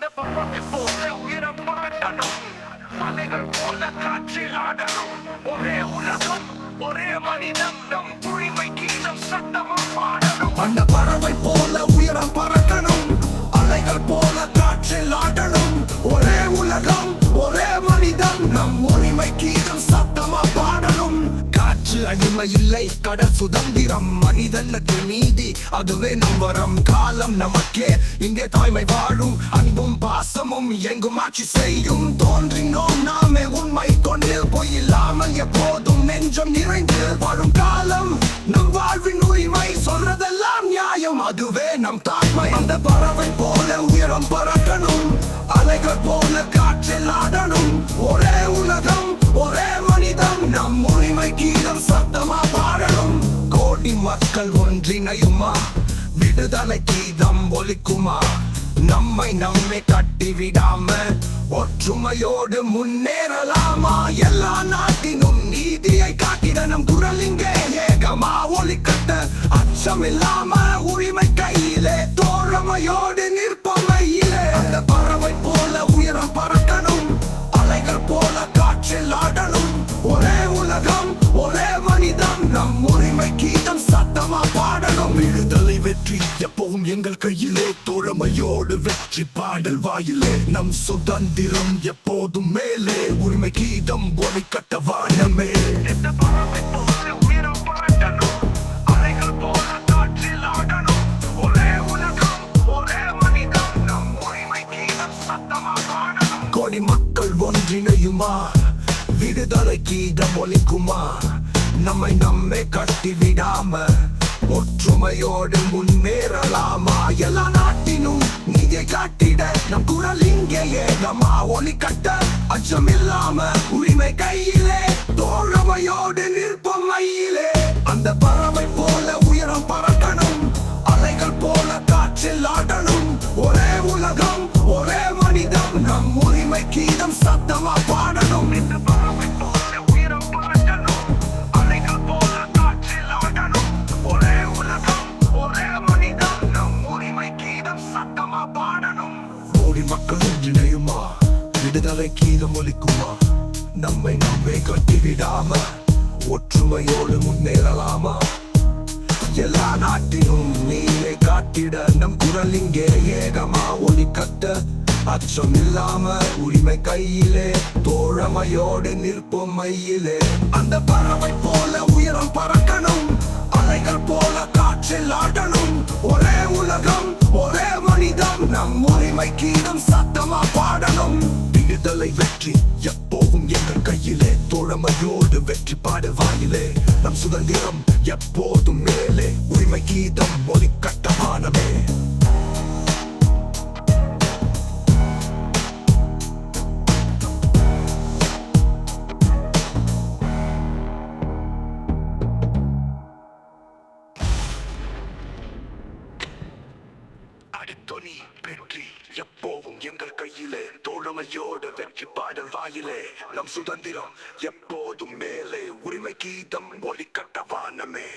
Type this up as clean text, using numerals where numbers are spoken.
அந்த பறவை போல உயரம் பறக்கணும், மலைகள் போல காற்றில் ஆடணும். ஒரே உலகம், ஒரே மனிதன், நம் உரிமை கீதம் சத்தமும் பாடணும். அந்த பறவை போல உயரம் பறக்கணும், அலைகள் போல காற்றில் ஆடணும். ஒரே உலகம், ஒரே மனிதன், நம் உரிமை கீதம் சத்தமா பாடணும். காற்று அடிமை இல்லை, கடல் சுதந்திரம், மனிதனுக்கு நீதி அதுவே நம் வரம். காலம் நமக்கே, இங்கே தாய்மை வாழும், அன்பும் பாசமும் எங்கும் ஆட்சி செய்யும். தோன்றினோம் நாமே உண்மை கொண்டு, பொய் இல்லாமல் எப்போதும் நெஞ்சம் நிறைந்து வாழும் காலம் நம் வாழ்வின் உரிமை. சொல்றதெல்லாம் நியாயம், அதுவே நம் தாய்மை. அந்த பறவை போல உயரம் பறக்கணும், அலைகள் போல காற்றில் ஆடணும். ஒரே உலகம், ஒரே மனிதன், நம் உரிமை கீதம் சத்தமா பாடணும். கோடி மக்கள் ஒன்றிணையுமா, விடுதலை கீதம் ஒலிக்குமா? நம்மை கட்டி விடாம ஒற்றுமையோடு முன்னேறலாமா? எல்லா நாட்டினும் நீதியை காட்டிட நம் குரல் இங்கே ஏகமா ஒலிக்கட்ட. அச்சமில்லாம உரிமை கையிலே, தோழமையோடு நிற்பமையிலே. அந்த பறவை போல உயரம் பறக்கணும், அலைகள் போல காற்றில் ஆடணும். ஒரே உலகம், ஒரே மனிதன், நம் உரிமை கீதம் சத்தமா பாடணும். விடுதலை வெற்றி எப்பவும் எங்கள் கையிலே, தோழமையோடு வெற்றி பாடல் வாயிலே. நம் சுதந்திரம் எப்போதும் மேலே, உரிமை கீதம் ஒலிக்கட்ட வானமே. இந்த பறவை போல உயரம் பறக்கணும், அலைகள் போல காற்றில் ஆடணும். ஒரே உலகம், ஒரே மனிதன், நம் உரிமை கீதம் சத்தமா பாடணும். கோடி மக்கள் ஒன்றிணையுமா, விடுதலை கீதம் ஒலிக்குமா? நம்மை கட்டி விடாம ஒற்றுமையோடு முன்னேறலாமா? எல்லா நாட்டினும் நீதியை காட்டிட நம் குரல் இங்கே ஏகமா ஒலிக்கட்ட. அச்சமில்லாம உரிமை கையிலே, தோழமையோடு நிற்போம் மையிலே. அந்த பறவை போல உயரம் பறக்கணும், அலைகள் போல காற்றில் ஆடணும். ஒரே உலகம், ஒரே மனிதன், நம் உரிமை கீதம் சத்தமா பாடணும். இந்த பறவை போல உயரம் பறக்கணும், அலைகள் போல காற்றில் ஆடணும். ஒரே உலகம், ஒரே மனிதன், நம் உரிமை கீதம் சத்தமா பாடணும். கோடி மக்கள் ஒன்றிணையுமா, விடுதலை கீதம் ஒலிக்குமா? நம்மை கட்டி விடாம ஒற்றுமையோடு முன்னேறலாமா? எல்லா நாட்டினும் நீரை காட்டிட நம் குரல் இங்கே ஏகமா ஒலிக்கட்ட. அச்சம் இல்லாம உரிமை கையிலே, தோழமையோடு நிற்போம் மையிலே. அந்த பறவை போல உயரம் பறக்கணும், அலைகள் போல காற்றில் ஆடணும். ஒரே உலகம், ஒரே மனிதன், நம் உரிமை கீதம் சத்தமா பாடணும். விடுதலை வெற்றி எப்போதும் எங்கள் கையிலே, தோழமையோடு வெற்றி பாட வாயிலே. நம் சுதந்திரம் எப்போதும் மேலே, உரிமை கீதம் ஒலிக்கட்ட வானமே. அடித்தொனி வெற்றி எப்போவும் எங்கள் கையிலே, தோழமையோடு வெற்றி பாடல் வாயிலே. நம் சுதந்திரம் எப்போதும் மேலே, உரிமை கீதம் ஒலிக்கட்ட வானமே.